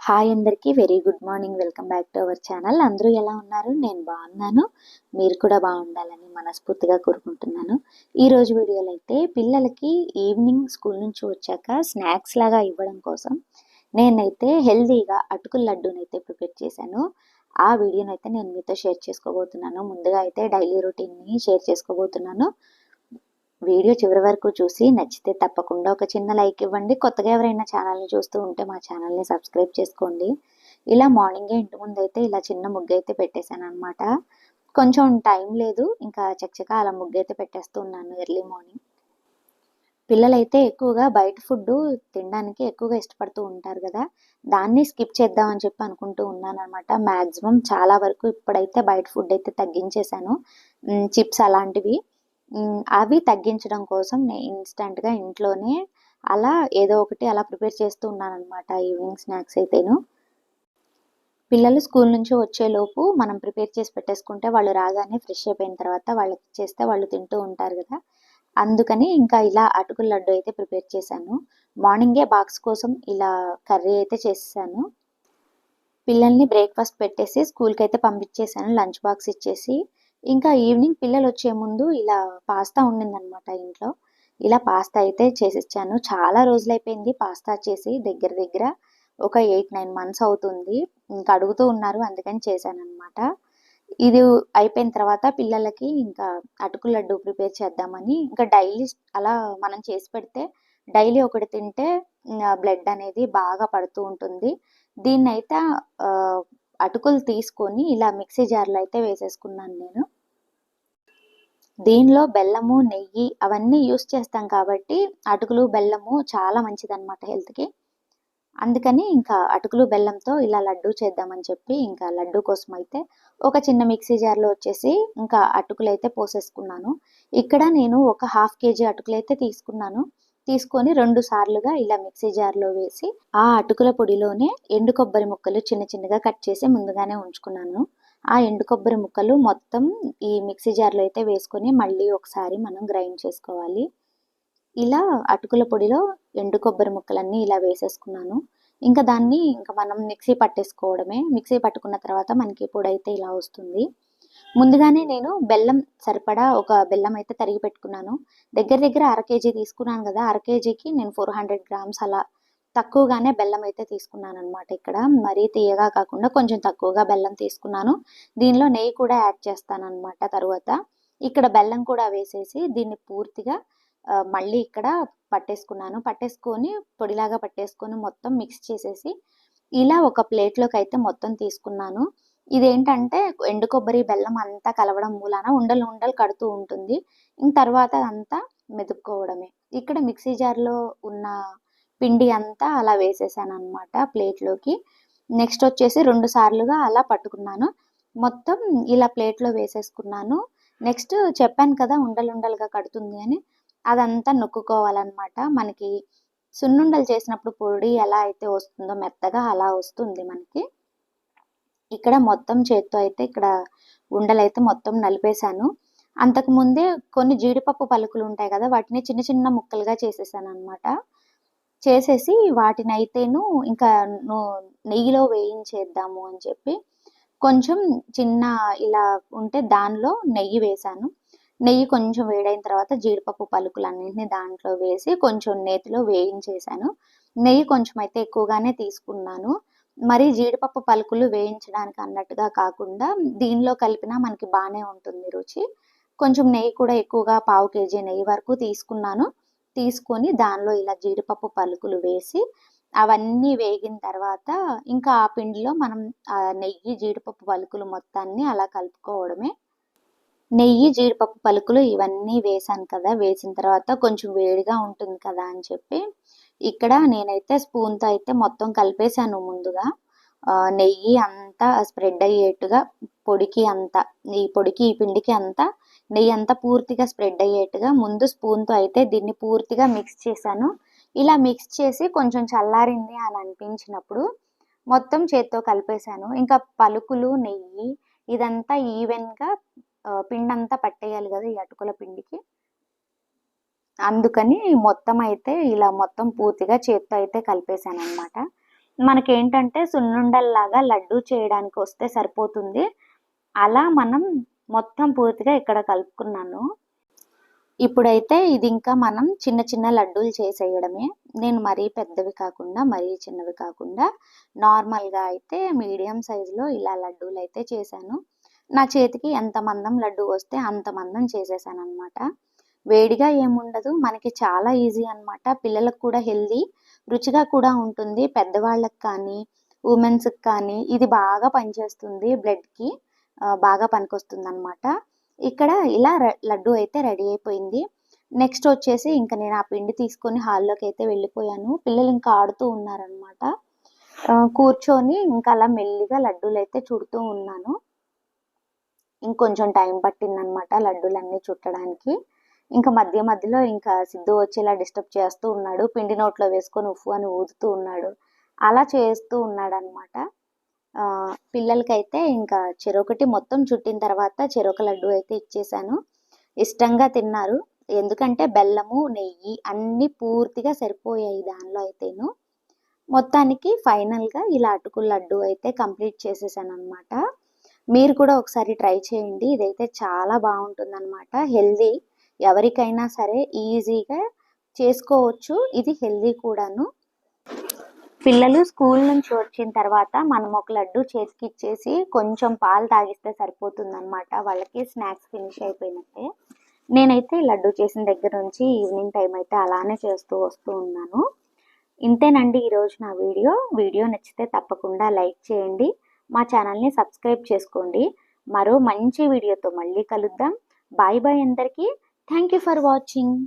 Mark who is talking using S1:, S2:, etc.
S1: Hi అందరికీ very good morning. Welcome back to our channel. అందరూ ఎలా ఉన్నారు? నేను బాగున్నాను. మీరు కూడా బాగుండాలని మనస్ఫూర్తిగా కోరుకుంటున్నాను. ఈరోజు వీడియోలో అయితే పిల్లలకి ఈవినింగ్ స్కూల్ నుంచి వచ్చాక స్నాక్స్ లాగా ఇవ్వడం కోసం నేనైతే హెల్తీగా అటుకుల లడ్డూనైతే ప్రిపేర్ చేశాను. ఆ వీడియోనైతే నేను మీతో షేర్ చేసుకోబోతున్నాను. ముందుగా అయితే డైలీ రొటీన్ని షేర్ చేసుకోబోతున్నాను. వీడియో చివరి వరకు చూసి నచ్చితే తప్పకుండా ఒక చిన్న లైక్ ఇవ్వండి. కొత్తగా ఎవరైనా ఛానల్ని చూస్తూ ఉంటే మా ఛానల్ని సబ్స్క్రైబ్ చేసుకోండి. ఇలా మార్నింగే ఇంటి ముందు అయితే ఇలా చిన్న ముగ్గు అయితే పెట్టేశాను అనమాట. కొంచెం టైం లేదు, ఇంకా చక్కగా అలా ముగ్గు అయితే పెట్టేస్తూ ఉన్నాను ఎర్లీ మార్నింగ్. పిల్లలైతే ఎక్కువగా బయట ఫుడ్ తినడానికి ఎక్కువగా ఇష్టపడుతూ ఉంటారు కదా, దాన్ని స్కిప్ చేద్దామని చెప్పి అనుకుంటూ ఉన్నాను అనమాట. మ్యాక్సిమం చాలా వరకు ఇప్పుడైతే బయట ఫుడ్ అయితే తగ్గించేశాను. చిప్స్ అలాంటివి అవి తగ్గించడం కోసం నేను ఇన్స్టెంట్గా ఇంట్లోనే అలా ఏదో ఒకటి అలా ప్రిపేర్ చేస్తూ ఉన్నాను అనమాట. ఈవినింగ్ స్నాక్స్ అయితేను పిల్లలు స్కూల్ నుంచి వచ్చేలోపు మనం ప్రిపేర్ చేసి పెట్టేసుకుంటే వాళ్ళు రాగానే ఫ్రెష్ అయిపోయిన తర్వాత వాళ్ళకి ఇచ్చేస్తే వాళ్ళు తింటూ ఉంటారు కదా. అందుకని ఇంకా ఇలా అటుకుల లడ్డు అయితే ప్రిపేర్ చేశాను. మార్నింగే బాక్స్ కోసం ఇలా కర్రీ అయితే చేసేసాను. పిల్లల్ని బ్రేక్ఫాస్ట్ పెట్టేసి స్కూల్కి అయితే పంపించేసాను, లంచ్ బాక్స్ ఇచ్చేసి. ఇంకా ఈవినింగ్ పిల్లలు వచ్చే ముందు ఇలా పాస్తా ఉండిందనమాట ఇంట్లో. ఇలా పాస్తా అయితే చేసిచ్చాను. చాలా రోజులైపోయింది పాస్తా చేసి, దగ్గర దగ్గర ఒక 8-9 మంత్స్ అవుతుంది. ఇంకా అడుగుతూ ఉన్నారు, అందుకని చేశాను అనమాట. ఇది అయిపోయిన తర్వాత పిల్లలకి ఇంకా అటుకుల లడ్డు ప్రిపేర్ చేద్దామని, ఇంకా డైలీ అలా మనం చేసి పెడితే డైలీ ఒకటి తింటే బ్లడ్ అనేది బాగా పడుతూ ఉంటుంది. దీన్నైతే అటుకులు తీసుకొని ఇలా మిక్సీ జార్లో అయితే వేసేసుకున్నాను నేను. దీనిలో బెల్లము, నెయ్యి అవన్నీ యూస్ చేస్తాం కాబట్టి అటుకులు బెల్లము చాలా మంచిదన్నమాట హెల్త్కి. అందుకని ఇంకా అటుకులు బెల్లంతో ఇలా లడ్డు చేద్దామని చెప్పి ఇంకా లడ్డు కోసం అయితే ఒక చిన్న మిక్సీ జార్లో వచ్చేసి ఇంకా అటుకులు అయితే పోసేసుకున్నాను. ఇక్కడ నేను ఒక 1/2 kg అటుకులు అయితే తీసుకొని 2 సార్లుగా ఇలా మిక్సీ జార్లో వేసి ఆ అటుకుల పొడిలోనే ఎండు కొబ్బరి ముక్కలు చిన్న చిన్నగా కట్ చేసి ముందుగానే ఉంచుకున్నాను. ఆ ఎండు కొబ్బరి ముక్కలు మొత్తం ఈ మిక్సీ జార్లో అయితే వేసుకొని మళ్ళీ ఒకసారి మనం గ్రైండ్ చేసుకోవాలి. ఇలా అటుకుల పొడిలో ఎండు కొబ్బరి ముక్కలన్నీ ఇలా వేసేసుకున్నాను. ఇంకా దాన్ని ఇంకా మనం మిక్సీ పట్టేసుకోవడమే. మిక్సీ పట్టుకున్న తర్వాత మనకి పొడి అయితే ఇలా వస్తుంది. ముందుగానే నేను బెల్లం సరిపడా ఒక బెల్లం అయితే తరిగి పెట్టుకున్నాను. దగ్గర దగ్గర 1/2 kg తీసుకున్నాను కదా, 1/2 kgకి నేను 400 grams అలా తక్కువగానే బెల్లం అయితే తీసుకున్నాను అనమాట. ఇక్కడ మరీ తీయగా కాకుండా కొంచెం తక్కువగా బెల్లం తీసుకున్నాను. దీనిలో నెయ్యి కూడా యాడ్ చేస్తాను అనమాట తర్వాత. ఇక్కడ బెల్లం కూడా వేసేసి దీన్ని పూర్తిగా మళ్ళీ ఇక్కడ పట్టేసుకొని పొడిలాగా పట్టేసుకొని మొత్తం మిక్స్ చేసేసి ఇలా ఒక ప్లేట్లోకి అయితే మొత్తం తీసుకున్నాను. ఇదేంటంటే ఎండు కొబ్బరి బెల్లం అంతా కలవడం మూలాన ఉండలు ఉండలు కడుతూ ఉంటుంది. ఇంక తర్వాత అంతా మెదుపుకోవడమే. ఇక్కడ మిక్సీ జార్లో ఉన్న పిండి అంతా అలా వేసేసాను అనమాట ప్లేట్లోకి. నెక్స్ట్ వచ్చేసి 2 సార్లుగా అలా పట్టుకున్నాను. మొత్తం ఇలా ప్లేట్లో వేసేసుకున్నాను. నెక్స్ట్ చెప్పాను కదా ఉండలు ఉండలుగా కడుతుంది అని, అదంతా నొక్కుకోవాలన్నమాట. మనకి సున్నుండలు చేసినప్పుడు పొడి ఎలా అయితే వస్తుందో మెత్తగా అలా వస్తుంది మనకి. ఇక్కడ మొత్తం చేత్తో అయితే ఇక్కడ ఉండలైతే మొత్తం నలిపేశాను. అంతకుముందే కొన్ని జీడిపప్పు పలుకులు ఉంటాయి కదా, వాటిని చిన్న చిన్న ముక్కలుగా చేసేసాను అనమాట. చేసేసి వాటినైతేను ఇంకా నెయ్యిలో వేయించేద్దాము అని చెప్పి కొంచెం చిన్న ఇలా ఉంటే దానిలో నెయ్యి వేశాను. నెయ్యి కొంచెం వేడైన తర్వాత జీడిపప్పు పలుకులన్నింటినీ దాంట్లో వేసి కొంచెం నేతిలో వేయించేశాను. నెయ్యి కొంచెం అయితే ఎక్కువగానే తీసుకున్నాను. మరి జీడిపప్పు పలుకులు వేయించడానికి అన్నట్టుగా కాకుండా దీనిలో కలిపినా మనకి బాగానే ఉంటుంది రుచి. కొంచెం నెయ్యి కూడా ఎక్కువగా 1/2 kg నెయ్యి వరకు తీసుకొని దానిలో ఇలా జీడిపప్పు పలుకులు వేసి అవన్నీ వేగిన తర్వాత ఇంకా ఆ పిండిలో మనం ఆ నెయ్యి జీడిపప్పు పలుకులు మొత్తాన్ని అలా కలుపుకోవడమే. నెయ్యి జీడిపప్పు పలుకులు ఇవన్నీ వేసాను కదా, వేసిన తర్వాత కొంచెం వేడిగా ఉంటుంది కదా అని చెప్పి ఇక్కడ నేనైతే స్పూన్తో అయితే మొత్తం కలిపేశాను ముందుగా. నెయ్యి అంతా స్ప్రెడ్ అయ్యేట్టుగా పొడికి అంతా, ఈ పిండికి అంతా నెయ్యి అంతా పూర్తిగా స్ప్రెడ్ అయ్యేట్టుగా ముందు స్పూన్తో అయితే దీన్ని పూర్తిగా మిక్స్ చేశాను. ఇలా మిక్స్ చేసి కొంచెం చల్లారింది అని అనిపించినప్పుడు మొత్తం చేత్తో కలిపేశాను. ఇంకా పలుకులు, నెయ్యి ఇదంతా ఈవెన్గా పిండంతా పట్టేయాలి కదా ఈ అటుకుల పిండికి. అందుకని మొత్తం అయితే ఇలా మొత్తం పూర్తిగా చేత్తో అయితే కలిపేశాను అనమాట. మనకేంటంటే సున్నుండల్లాగా లడ్డు చేయడానికి వస్తే సరిపోతుంది. అలా మనం మొత్తం పూర్తిగా ఇక్కడ కలుపుకున్నాను. ఇప్పుడైతే ఇది ఇంకా మనం చిన్న చిన్న లడ్డూలు చేసేయడమే. నేను మరీ పెద్దవి కాకుండా మరీ చిన్నవి కాకుండా నార్మల్గా అయితే మీడియం సైజులో ఇలా లడ్డూలు అయితే చేశాను. నా చేతికి ఎంత మందం లడ్డు వస్తే అంత మందం చేసేసాను అనమాట. వేడిగా ఏముండదు, మనకి చాలా ఈజీ అనమాట. పిల్లలకు కూడా హెల్దీ, రుచిగా కూడా ఉంటుంది. పెద్దవాళ్ళకి కానీ ఉమెన్స్కి కానీ ఇది బాగా పనిచేస్తుంది, బ్లడ్కి బాగా పనికొస్తుంది అనమాట. ఇక్కడ ఇలా లడ్డు అయితే రెడీ అయిపోయింది. నెక్స్ట్ వచ్చేసి ఇంకా నేను ఆ పిండి తీసుకొని హాల్లోకి అయితే వెళ్ళిపోయాను. పిల్లలు ఇంకా ఆడుతూ ఉన్నారనమాట. కూర్చొని ఇంకా అలా మెల్లిగా లడ్డూలు అయితే చుడుతూ ఉన్నాను. ఇంకొంచెం టైం పట్టిందనమాట లడ్డూలన్నీ చుట్టడానికి. ఇంకా మధ్య మధ్యలో ఇంకా సిద్ధు వచ్చి ఇలా డిస్టర్బ్ చేస్తూ ఉన్నాడు. పిండి నోట్లో వేసుకొని ఉఫ్ఫు అని ఊదుతూ ఉన్నాడు. అలా చేస్తూ ఉన్నాడనమాట. పిల్లలకైతే ఇంకా చెరొకటి మొత్తం చుట్టిన తర్వాత చెరొక లడ్డు అయితే ఇచ్చేసాను. ఇష్టంగా తిన్నారు. ఎందుకంటే బెల్లము, నెయ్యి అన్నీ పూర్తిగా సరిపోయాయి దానిలో అయితేను. మొత్తానికి ఫైనల్గా ఇలా అటుకుల లడ్డు అయితే కంప్లీట్ చేసేసాను అనమాట. మీరు కూడా ఒకసారి ట్రై చేయండి. ఇదైతే చాలా బాగుంటుందన్నమాట. హెల్దీ, ఎవరికైనా సరే ఈజీగా చేసుకోవచ్చు. ఇది హెల్దీ కూడాను. పిల్లలు స్కూల్ నుంచి వచ్చిన తర్వాత మనం ఒక లడ్డు చేతికి ఇచ్చేసి కొంచెం పాలు తాగిస్తే సరిపోతుందన్నమాట. వాళ్ళకి స్నాక్స్ ఫినిష్ అయిపోయినట్టే. నేనైతే లడ్డు చేసిన దగ్గర నుంచి ఈవినింగ్ టైం అయితే అలానే చేస్తూ వస్తూ ఉన్నాను. ఇంతేనండి ఈరోజు నా వీడియో నచ్చితే తప్పకుండా లైక్ చేయండి. మా ఛానల్ని సబ్స్క్రైబ్ చేసుకోండి. మరో మంచి వీడియోతో మళ్ళీ కలుద్దాం. బాయ్ బాయ్ అందరికీ. Thank you for watching.